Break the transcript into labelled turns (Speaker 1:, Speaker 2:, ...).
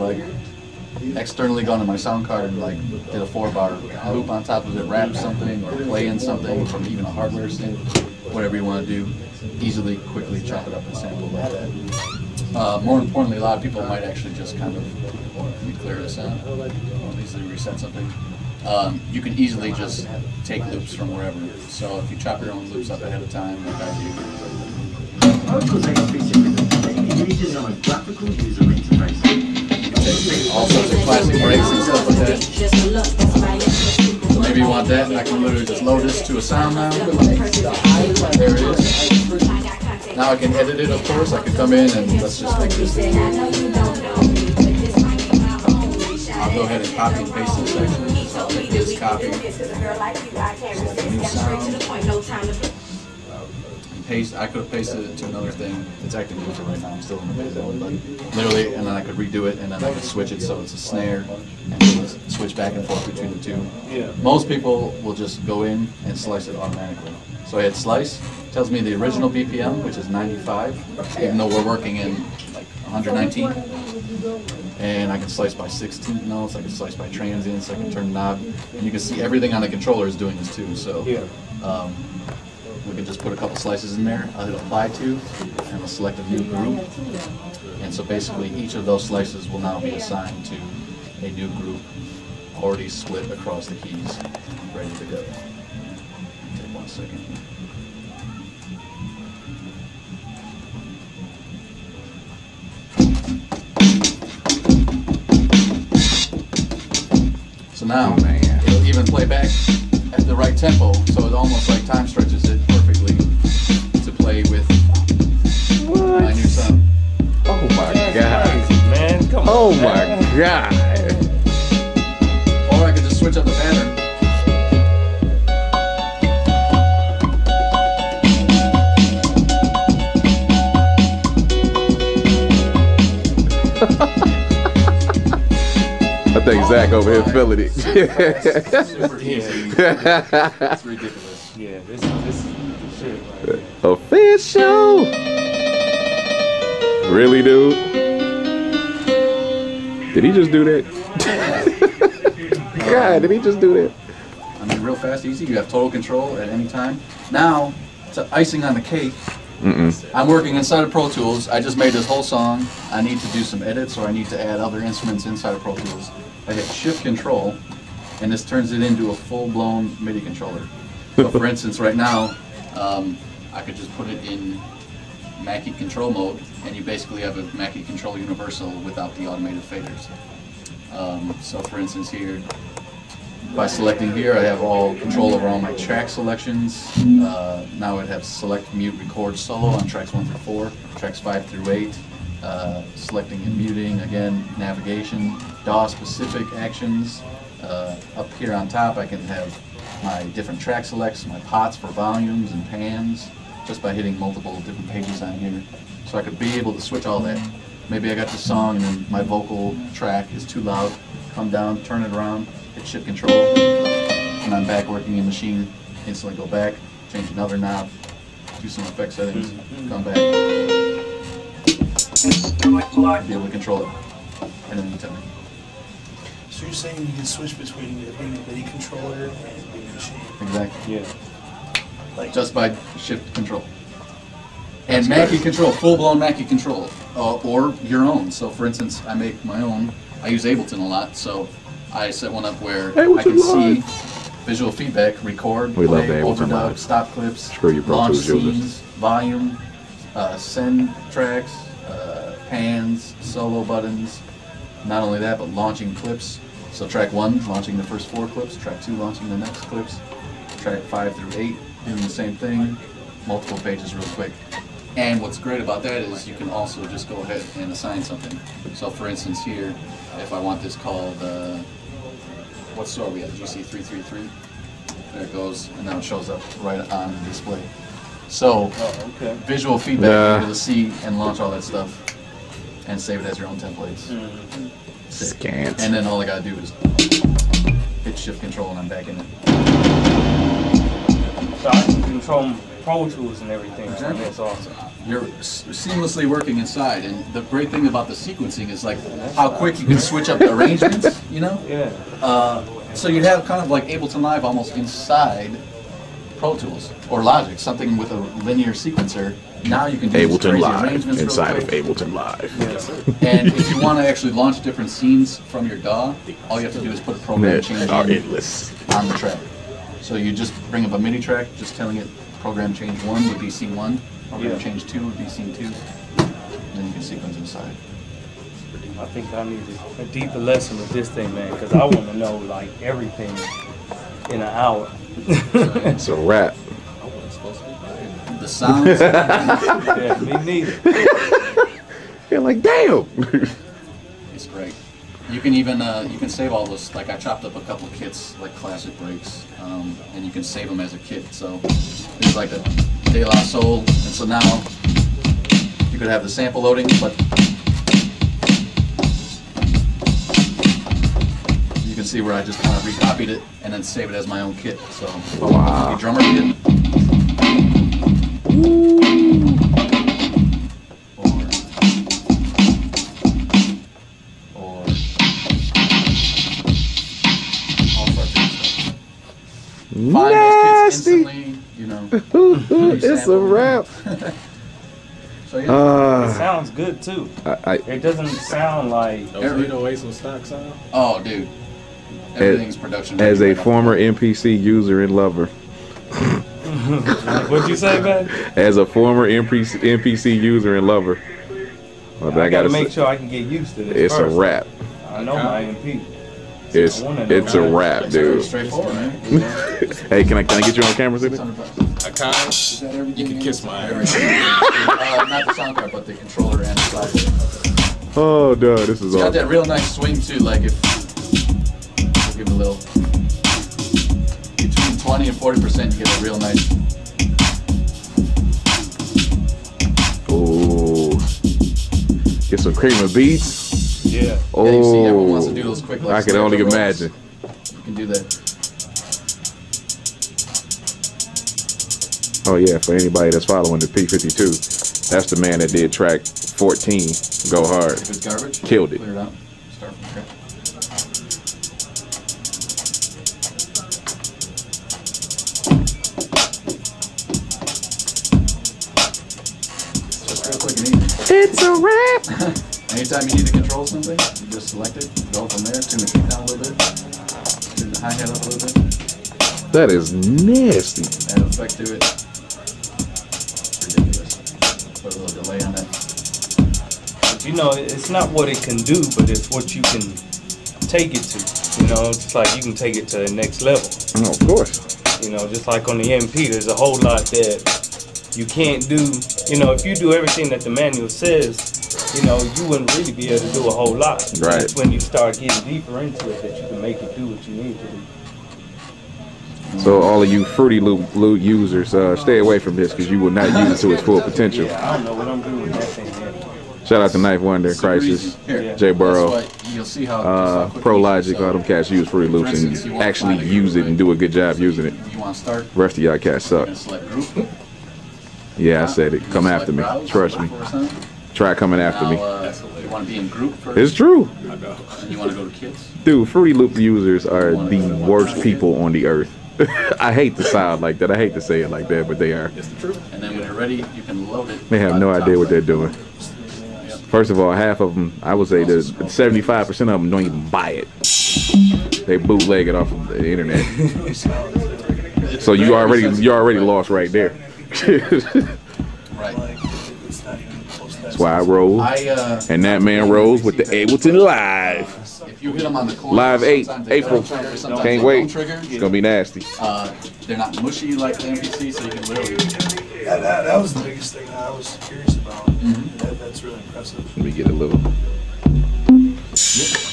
Speaker 1: like externally gone to my sound card and like did a 4-bar loop on top of it, wrap something or play in something from even a hardware sync, whatever you want to do, easily, quickly chop it up and sample like that. More importantly, a lot of people might actually just kind of, let me clear this out, I'll easily reset something. You can easily just take loops from wherever. So if you chop your own loops up ahead of time, like I do, all sorts of classic breaks and stuff like that. So maybe you want that, and I can literally just load this to a sound now. There it is. Now I can edit it, of course. I could come in and let's just make this. I'll go ahead and copy and paste this section. So I'll make this copy. New sound. Paste. I could have pasted it to another thing. It's acting neutral right now. I'm still in the beta, but literally, and then I could redo it, and then I could switch it so it's a snare, and switch back and forth between the two. Yeah. Most people will just go in and slice it automatically. So I hit slice. Tells me the original BPM, which is 95, even though we're working in like 119. And I can slice by 16th notes. I can slice by transients. I can turn the knob, and you can see everything on the controller is doing this too. So. We can just put a couple slices in there. I'll hit apply to, and we'll select a new group. And so basically each of those slices will now be assigned to a new group already split across the keys, ready to go. Take 1 second. So now it'll even play back at the right tempo, so it almost like time stretches it perfectly to play with my new sound.
Speaker 2: Oh my god, man! Come on, oh my god!
Speaker 1: Or I could just switch up the pattern.
Speaker 2: I think Zach over here feeling it.
Speaker 1: Super easy. It's ridiculous.
Speaker 3: Yeah, this is the shit right here.
Speaker 2: Official. Really, dude? Did he just do that? God, did he just do that?
Speaker 1: I mean, real fast, easy. You have total control at any time. Now, to icing on the cake. I'm working inside of Pro Tools. I just made this whole song. I need to do some edits, or I need to add other instruments inside of Pro Tools. I hit Shift Control, and this turns it into a full-blown MIDI controller. So for instance, right now, I could just put it in Mackie control mode, and you basically have a Mackie Control Universal without the automated faders. So for instance here, by selecting here, I have all control over all my track selections. Now I'd have select, mute, record, solo on tracks 1 through 4, tracks 5 through 8, selecting and muting, again, navigation, DAW specific actions. Up here on top I can have my different track selects, my pots for volumes and pans, just by hitting multiple different pages on here. So I could be able to switch all that. Maybe I got this song and then my vocal track is too loud, come down, turn it around, hit Shift Control, and I'm back working in Maschine. Instantly go back, change another knob, do some effect settings, come back, be able to control it at any time.
Speaker 4: So you're saying you can switch between being a MIDI controller and being a machine?
Speaker 1: Exactly.
Speaker 3: Yeah.
Speaker 4: Like
Speaker 1: just by Shift Control. And Mackie Control, full-blown Mackie Control, or your own. So for instance, I make my own. I use Ableton a lot, so I set one up where I can see visual feedback, record,
Speaker 2: we
Speaker 1: play,
Speaker 2: love the Ableton
Speaker 1: overdub,
Speaker 2: mod.
Speaker 1: stop clips,
Speaker 2: Screw you, Pro
Speaker 1: launch
Speaker 2: Tools users.
Speaker 1: scenes, volume, send tracks, pans, solo buttons. Not only that, but launching clips. So track 1, launching the first 4 clips, track 2, launching the next clips, track 5 through 8, doing the same thing, multiple pages real quick. And what's great about that is you can also just go ahead and assign something. So for instance here, if I want this called, what store are we at? GC333. There it goes, and now it shows up right on the display. So, visual feedback, you're able to see and launch all that stuff and save it as your own templates.
Speaker 2: Scant.
Speaker 1: And then all I gotta do is hit Shift Control and I'm back in it.
Speaker 3: So I can control Pro Tools and everything.
Speaker 1: Exactly.
Speaker 3: That's awesome.
Speaker 1: you're seamlessly working inside. And the great thing about the sequencing is like how quick you can switch up the arrangements, you know?
Speaker 3: Yeah.
Speaker 1: So you have kind of like Ableton Live almost inside Pro Tools or Logic, something with a linear sequencer. Now you can do these
Speaker 2: Ableton
Speaker 1: crazy
Speaker 2: Live
Speaker 1: arrangements
Speaker 2: inside
Speaker 1: real
Speaker 2: of
Speaker 1: quick.
Speaker 2: Ableton Live.
Speaker 3: Yes.
Speaker 1: And if you want to actually launch different scenes from your DAW, all you have to do is put a program change
Speaker 2: That are
Speaker 1: in
Speaker 2: endless.
Speaker 1: on the track. So you just bring up a MIDI track, just telling it program change 1 would be scene 1, program change 2 would be scene 2, and then you can sequence inside.
Speaker 3: I think I need a deeper lesson with this thing, man, because I want to know like everything in an hour.
Speaker 2: It's a wrap.
Speaker 1: The sounds,
Speaker 3: Yeah, me neither.
Speaker 2: You're like, damn.
Speaker 1: it's great. You can even you can save all those. Like I chopped up a couple of kits, like classic breaks, and you can save them as a kit. So there's like a De La Soul, and so now you could have the sample loading, but you can see where I just kind of recopied it and then save it as my own kit. So if I want a drummer kit. Find those kits instantly, you know.
Speaker 2: It's a wrap.
Speaker 1: So yeah.
Speaker 3: It sounds good too.
Speaker 2: I,
Speaker 3: It doesn't sound like
Speaker 5: Those 808s with stock sound?
Speaker 1: Oh, dude. Everything's production.
Speaker 2: as
Speaker 1: ready
Speaker 2: a
Speaker 1: right
Speaker 2: former NPC user and lover.
Speaker 3: what'd you say, man?
Speaker 2: As a former NPC user and lover. Well,
Speaker 3: I gotta make sure I can get used to this.
Speaker 2: It's
Speaker 3: first.
Speaker 2: a wrap.
Speaker 3: I know my MP.
Speaker 2: It's a wrap,
Speaker 1: now.
Speaker 2: dude.
Speaker 1: Straightforward, man.
Speaker 2: Hey, can I get you on camera, City?
Speaker 1: $600.
Speaker 5: I can't. You can kiss my ass.
Speaker 1: Not the sound card, but the controller and the slide.
Speaker 2: Oh, duh, this is
Speaker 1: It's got
Speaker 2: awesome.
Speaker 1: that real nice swing too. Like if we'll give it a little between 20 and 40%, you get a real nice.
Speaker 2: Oh, get some cream of beats.
Speaker 3: Yeah.
Speaker 2: Oh,
Speaker 1: Yeah, you see, everyone wants to do those quick. Like,
Speaker 2: I can only
Speaker 1: snare rolls.
Speaker 2: imagine.
Speaker 1: You can do that.
Speaker 2: Oh yeah, for anybody that's following the P52, that's the man that did track 14, Go Hard.
Speaker 1: If it's garbage,
Speaker 2: Killed it.
Speaker 1: Clear it out. Start from scratch. Just real quick and easy.
Speaker 2: It's a wrap.
Speaker 1: Anytime you need to control something, you just select it, go from there, tune the kick down a little bit, tune the hi-hat up a little bit,
Speaker 2: That is nasty.
Speaker 1: add effect to it. Ridiculous. Put a little delay on that.
Speaker 3: But you know, it's not what it can do, but it's what you can take it to. You know, it's like you can take it to the next level.
Speaker 2: Oh, of course.
Speaker 3: You know, just like on the MP, there's a whole lot that you can't do. You know, if you do everything that the manual says, you know, you wouldn't really be able to do a whole lot.
Speaker 2: Right.
Speaker 3: It's when you start getting deeper into it that you can make it do what you need to do.
Speaker 2: So all of you Fruity Loop users, stay away from this because you will not use it to its full potential.
Speaker 3: Yeah, I don't know what I'm doing with that thing yet.
Speaker 2: Shout out to Knife Wonder,
Speaker 1: Super
Speaker 2: Crisis,
Speaker 1: easy. Here.
Speaker 2: J Burrow,
Speaker 1: That's why you'll see how quick
Speaker 2: Pro
Speaker 1: it is.
Speaker 2: Logic,
Speaker 1: So,
Speaker 2: all them cats use Fruity Loops
Speaker 1: for instance, you
Speaker 2: and
Speaker 1: want to
Speaker 2: actually
Speaker 1: find a
Speaker 2: use it
Speaker 1: group,
Speaker 2: and do a good job using it.
Speaker 1: You want to start?
Speaker 2: Rest of y'all cats
Speaker 1: You're
Speaker 2: suck.
Speaker 1: going to select group.
Speaker 2: Yeah, I said it. Come
Speaker 1: Select
Speaker 2: after me.
Speaker 1: browse,
Speaker 2: Trust me.
Speaker 1: for a sound.
Speaker 2: Try coming after
Speaker 1: Now,
Speaker 2: me.
Speaker 1: you want to be in group first.
Speaker 2: It's true.
Speaker 1: And you want to go to kids.
Speaker 2: Dude, Fruity Loop users are the worst people on the earth. I hate to sound like that. I hate to say it like that, but they are.
Speaker 1: And then when you're ready, you can load it.
Speaker 2: They have
Speaker 1: by
Speaker 2: no
Speaker 1: the top
Speaker 2: idea what they're
Speaker 1: right.
Speaker 2: doing. First of all, half of them, I would say that 75% of them don't even buy it. They bootleg it off of the internet. So you already lost right there.
Speaker 1: Right.
Speaker 4: It's not even close to that.
Speaker 2: That's why I roll. And that man rolls with the Ableton Live.
Speaker 1: If you hit them on the corner,
Speaker 2: Live 8,
Speaker 1: sometimes they
Speaker 2: April.
Speaker 1: don't trigger, sometimes
Speaker 2: Can't
Speaker 1: they
Speaker 2: wait.
Speaker 1: don't trigger.
Speaker 2: It's gonna be nasty.
Speaker 1: They're not mushy like the MPC, so you can literally.
Speaker 4: Yeah, that was the biggest thing that I was curious about. That's really impressive.
Speaker 2: Let me get a little.